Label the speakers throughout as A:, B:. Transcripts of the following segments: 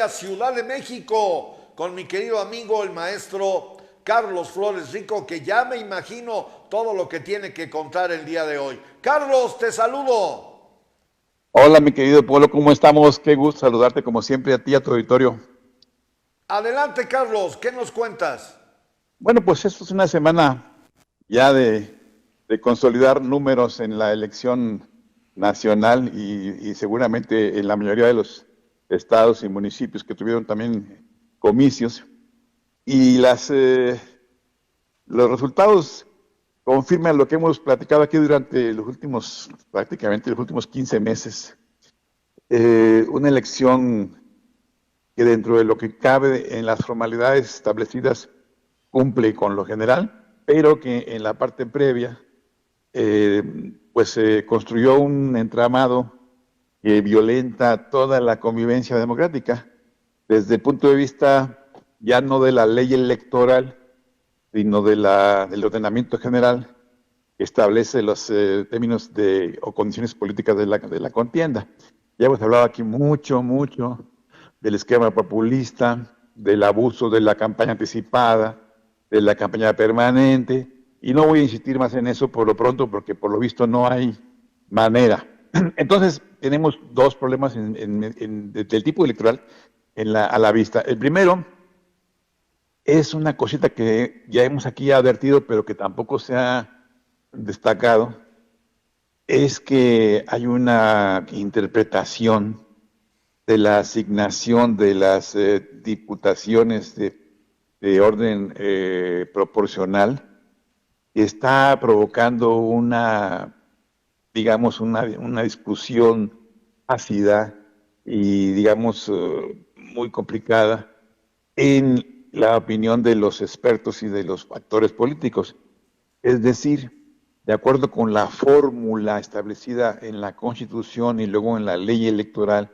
A: a Ciudad de México con mi querido amigo el maestro Carlos Flores Rico, que ya me imagino todo lo que tiene que contar el día de hoy. Carlos, te saludo.
B: Hola, mi querido Polo, ¿cómo estamos? Qué gusto saludarte como siempre a ti y a tu auditorio.
A: Adelante, Carlos, ¿qué nos cuentas?
B: Bueno, pues esto es una semana ya de consolidar números en la elección nacional y seguramente en la mayoría de los estados y municipios que tuvieron también comicios. Y los resultados confirman lo que hemos platicado aquí durante prácticamente los últimos 15 meses. Una elección que dentro de lo que cabe en las formalidades establecidas cumple con lo general, pero que en la parte previa pues se construyó un entramado que violenta toda la convivencia democrática desde el punto de vista ya no de la ley electoral, sino del ordenamiento general que establece los términos o condiciones políticas de la contienda. Ya hemos hablado aquí mucho del esquema populista, del abuso de la campaña anticipada, de la campaña permanente, y no voy a insistir más en eso por lo pronto, porque por lo visto no hay manera. Entonces, tenemos dos problemas del tipo electoral a la vista. El primero es una cosita que ya hemos aquí advertido, pero que tampoco se ha destacado, es que hay una interpretación de la asignación de las diputaciones de orden proporcional que está provocando digamos, una discusión ácida y, digamos, muy complicada en la opinión de los expertos y de los actores políticos. Es decir, de acuerdo con la fórmula establecida en la Constitución y luego en la ley electoral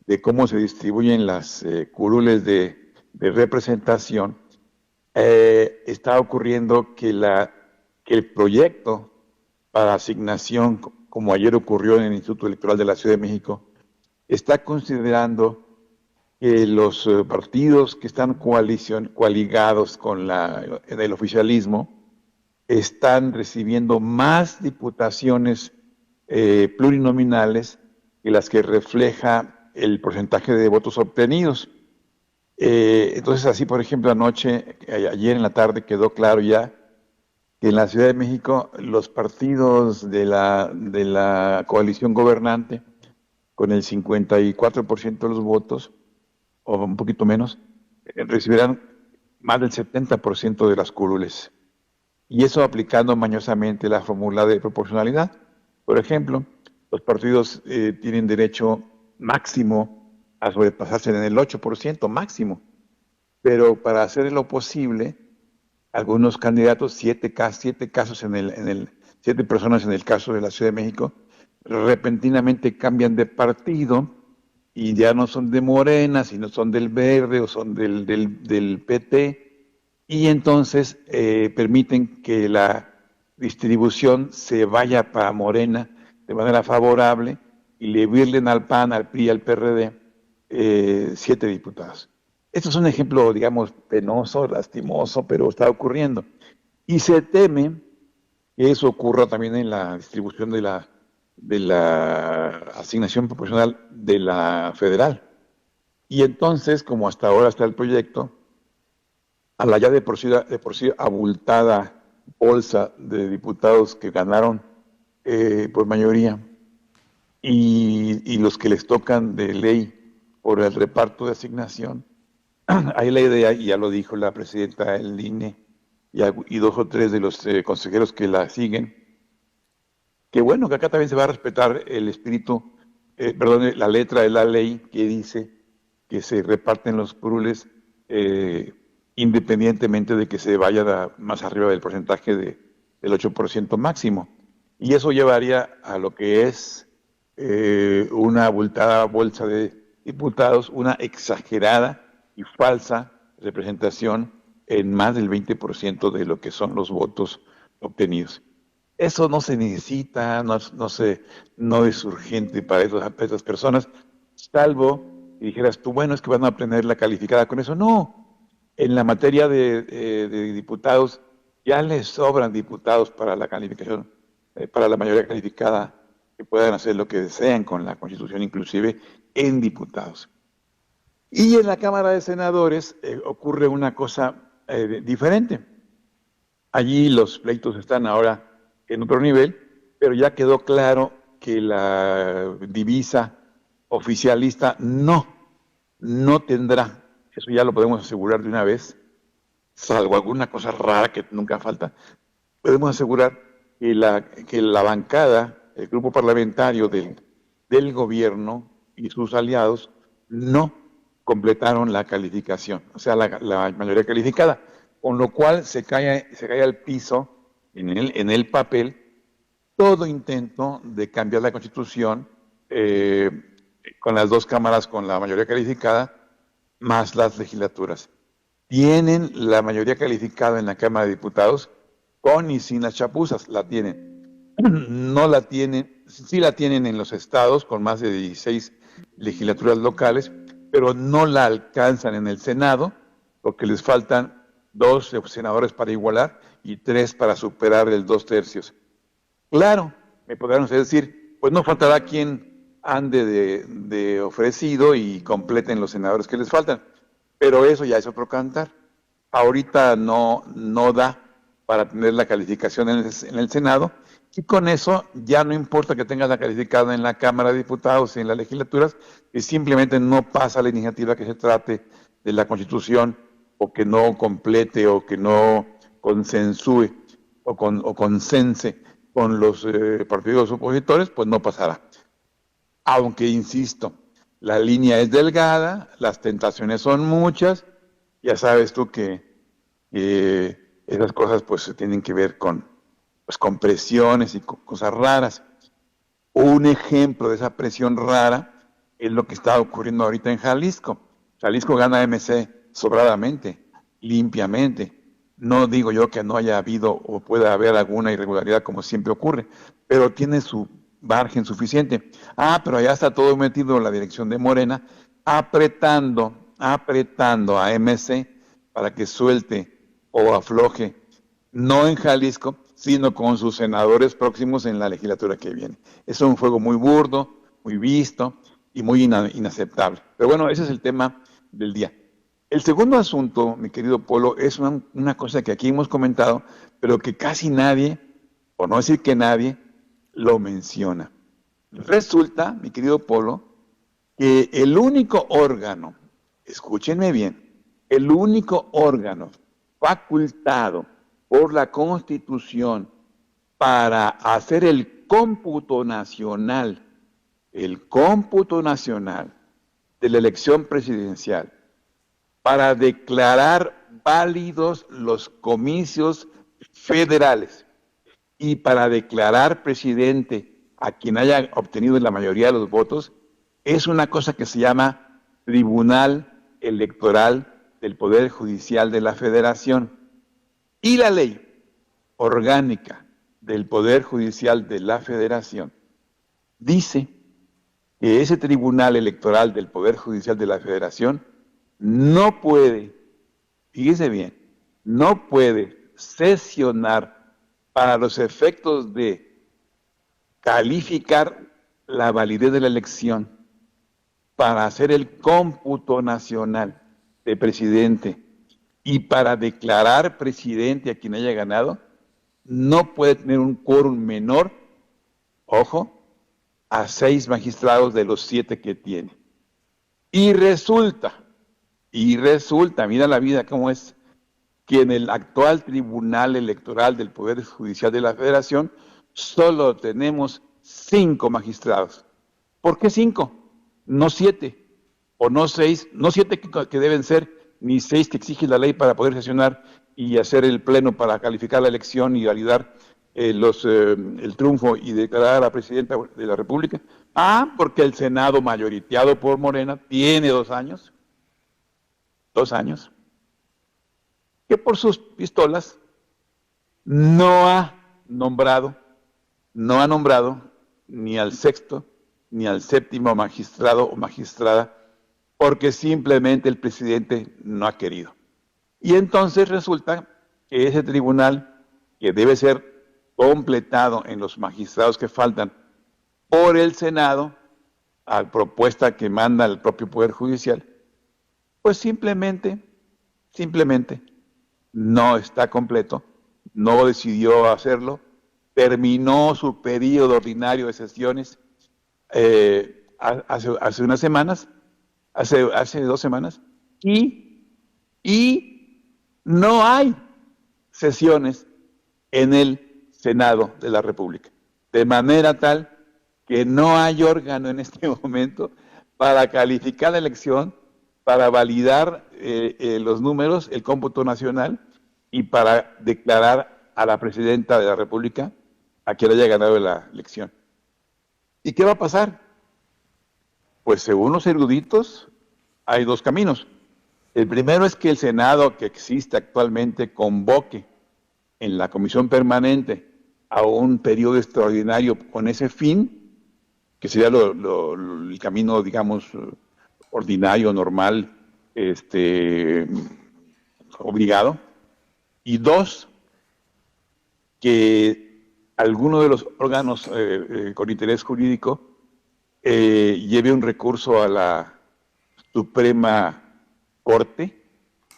B: de cómo se distribuyen las curules de representación, está ocurriendo que el proyecto para asignación, como ayer ocurrió en el Instituto Electoral de la Ciudad de México, está considerando que los partidos que están coaligados con el oficialismo están recibiendo más diputaciones plurinominales que las que refleja el porcentaje de votos obtenidos. Entonces, así, por ejemplo, ayer en la tarde quedó claro ya que en la Ciudad de México los partidos de la coalición gobernante, con el 54% de los votos, o un poquito menos, recibirán más del 70% de las curules. Y eso aplicando mañosamente la fórmula de proporcionalidad. Por ejemplo, los partidos tienen derecho máximo a sobrepasarse en el 8% máximo, pero para hacer lo posible, algunos candidatos, siete casos siete personas en el caso de la Ciudad de México, repentinamente cambian de partido y ya no son de Morena, sino son del Verde o son del PT, y entonces permiten que la distribución se vaya para Morena de manera favorable y le virlen al PAN, al PRI, al PRD 7 diputados. Esto es un ejemplo, digamos, penoso, lastimoso, pero está ocurriendo. Y se teme que eso ocurra también en la distribución de la asignación proporcional de la federal. Y entonces, como hasta ahora está el proyecto, a la ya de por sí abultada bolsa de diputados que ganaron por mayoría y los que les tocan de ley por el reparto de asignación, hay la idea, y ya lo dijo la presidenta del INE y dos o tres de los consejeros que la siguen, que bueno, que acá también se va a respetar el espíritu, la letra de la ley que dice que se reparten los curules independientemente de que se vaya más arriba del porcentaje del 8% máximo. Y eso llevaría a lo que es una abultada bolsa de diputados, una exagerada y falsa representación en más del 20% de lo que son los votos obtenidos. Eso no se necesita, no es urgente para esas personas, salvo y dijeras tú, bueno, es que van a obtener la calificada con eso. No, en la materia de diputados ya les sobran diputados para la calificación, para la mayoría calificada, que puedan hacer lo que desean con la Constitución, inclusive en diputados. Y en la Cámara de Senadores ocurre una cosa diferente. Allí los pleitos están ahora en otro nivel, pero ya quedó claro que la divisa oficialista no tendrá, eso ya lo podemos asegurar de una vez, salvo alguna cosa rara que nunca falta, podemos asegurar que la bancada, el grupo parlamentario del gobierno y sus aliados no completaron la calificación, o sea, la mayoría calificada, con lo cual se cae al piso en el papel todo intento de cambiar la Constitución con las dos cámaras con la mayoría calificada más las legislaturas. Tienen la mayoría calificada en la Cámara de Diputados con y sin las chapuzas, la tienen. No la tienen, sí la tienen en los estados con más de 16 legislaturas locales, pero no la alcanzan en el Senado porque les faltan 2 senadores para igualar y 3 para superar el 2/3. Claro, me podrán decir, pues no faltará quien ande de ofrecido y completen los senadores que les faltan, pero eso ya es otro cantar. Ahorita no da para tener la calificación en el Senado, y con eso ya no importa que tengas la calificada en la Cámara de Diputados y en las legislaturas, que simplemente no pasa la iniciativa que se trate de la Constitución, o que no complete, o que no consensúe, o consense con los partidos opositores, pues no pasará. Aunque, insisto, la línea es delgada, las tentaciones son muchas, ya sabes tú que esas cosas pues tienen que ver con presiones y cosas raras. Un ejemplo de esa presión rara es lo que está ocurriendo ahorita en Jalisco. Jalisco gana MC sobradamente, limpiamente. No digo yo que no haya habido o pueda haber alguna irregularidad como siempre ocurre, pero tiene su margen suficiente. Pero allá está todo metido en la dirección de Morena, apretando a MC para que suelte o afloje, no en Jalisco, sino con sus senadores próximos en la legislatura que viene. Es un juego muy burdo, muy visto y muy inaceptable. Pero bueno, ese es el tema del día. El segundo asunto, mi querido Polo, es una cosa que aquí hemos comentado, pero que casi nadie, por no decir que nadie, lo menciona. Resulta, mi querido Polo, que el único órgano, escúchenme bien, el único órgano facultado por la Constitución para hacer el cómputo nacional de la elección presidencial, para declarar válidos los comicios federales y para declarar presidente a quien haya obtenido la mayoría de los votos, es una cosa que se llama Tribunal Electoral del Poder Judicial de la Federación. Y la ley orgánica del Poder Judicial de la Federación dice que ese Tribunal Electoral del Poder Judicial de la Federación no puede, fíjese bien, no puede sesionar para los efectos de calificar la validez de la elección, para hacer el cómputo nacional de presidente y para declarar presidente a quien haya ganado, no puede tener un quórum menor, ojo, a 6 magistrados de los 7 que tiene. Y resulta, mira la vida cómo es, que en el actual Tribunal Electoral del Poder Judicial de la Federación solo tenemos 5 magistrados. ¿Por qué 5? No 7, o no 6, no 7 que deben ser, ni 6 que exige la ley para poder sesionar y hacer el pleno para calificar la elección y validar el triunfo y declarar a la presidenta de la República. Porque el Senado mayoriteado por Morena tiene 2 años, que por sus pistolas no ha nombrado ni al 6º ni al 7º magistrado o magistrada porque simplemente el presidente no ha querido. Y entonces resulta que ese tribunal, que debe ser completado en los magistrados que faltan por el Senado, a propuesta que manda el propio Poder Judicial, pues simplemente no está completo, no decidió hacerlo, terminó su periodo ordinario de sesiones hace unas semanas, hace 2 semanas, y no hay sesiones en el Senado de la República, de manera tal que no hay órgano en este momento para calificar la elección, para validar los números, el cómputo nacional, y para declarar a la presidenta de la República a quien haya ganado la elección. ¿Y qué va a pasar? Pues según los eruditos, hay 2 caminos. El primero es que el Senado que existe actualmente convoque en la comisión permanente a un periodo extraordinario con ese fin, que sería el camino, digamos, ordinario, normal, obligado. Y 2, que alguno de los órganos con interés jurídico lleve un recurso a la Suprema Corte,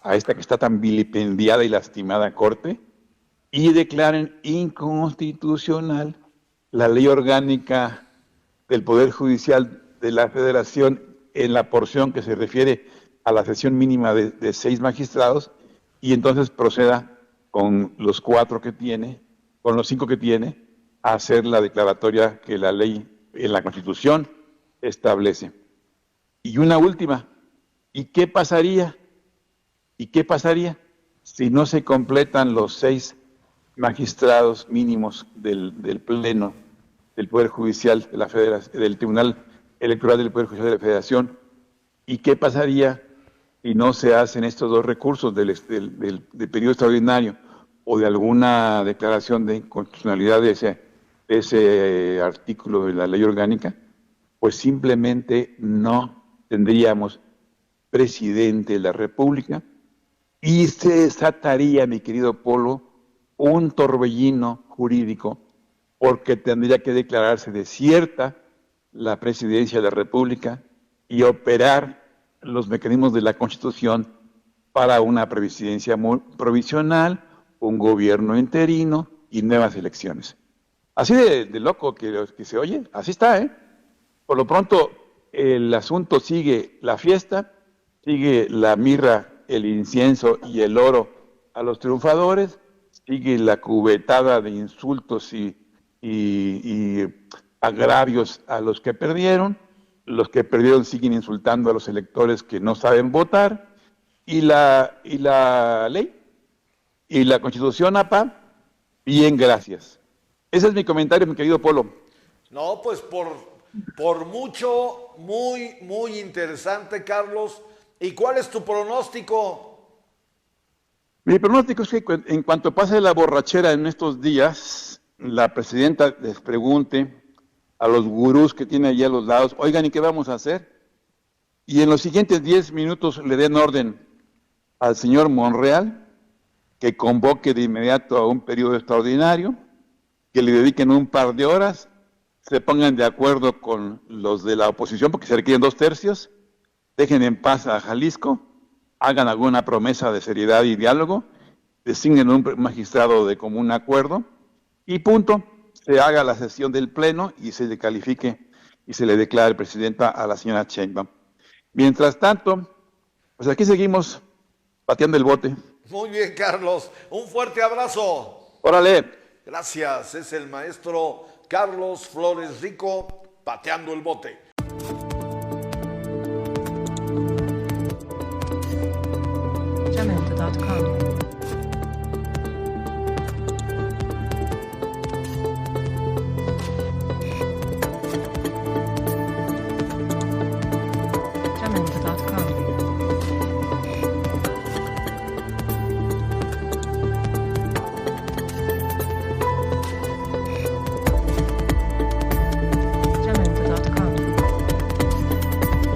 B: a esta que está tan vilipendiada y lastimada Corte, y declaren inconstitucional la ley orgánica del Poder Judicial de la Federación en la porción que se refiere a la sesión mínima de 6 magistrados, y entonces proceda con los 4 que tiene, con los 5 que tiene, a hacer la declaratoria que la ley en la Constitución establece. Y una última, ¿y qué pasaría? ¿Y qué pasaría si no se completan los 6 magistrados mínimos del Pleno del Poder Judicial de la Federación, del Tribunal Electoral del Poder Judicial de la Federación? ¿Y qué pasaría si no se hacen estos 2 recursos del periodo extraordinario o de alguna declaración de inconstitucionalidad de ese artículo de la ley orgánica? Pues simplemente no tendríamos presidente de la República y se desataría, mi querido Polo, un torbellino jurídico, porque tendría que declararse desierta la presidencia de la República y operar los mecanismos de la Constitución para una presidencia provisional, un gobierno interino y nuevas elecciones. Así de loco que se oye, así está, ¿eh? Por lo pronto, el asunto sigue la fiesta, sigue la mirra, el incienso y el oro a los triunfadores, sigue la cubetada de insultos y agravios a los que perdieron siguen insultando a los electores que no saben votar, y la ley y la Constitución, APA, bien, gracias. Ese es mi comentario, mi querido Polo.
A: No, pues por mucho, muy interesante, Carlos. ¿Y cuál es tu pronóstico?
B: Mi pronóstico es que en cuanto pase la borrachera en estos días, la presidenta les pregunte a los gurús que tiene allí a los lados, oigan, ¿y qué vamos a hacer? Y en los siguientes 10 minutos le den orden al señor Monreal que convoque de inmediato a un periodo extraordinario, que le dediquen un par de horas, se pongan de acuerdo con los de la oposición, porque se requieren 2/3, dejen en paz a Jalisco, hagan alguna promesa de seriedad y diálogo, designen un magistrado de común acuerdo, y punto, se haga la sesión del Pleno y se le califique y se le declare presidenta a la señora Sheinbaum. Mientras tanto, pues aquí seguimos pateando el bote.
A: Muy bien, Carlos. Un fuerte abrazo.
B: ¡Órale!
A: Gracias. Es el maestro Carlos Flores Rico pateando el bote.
C: Jamendo.com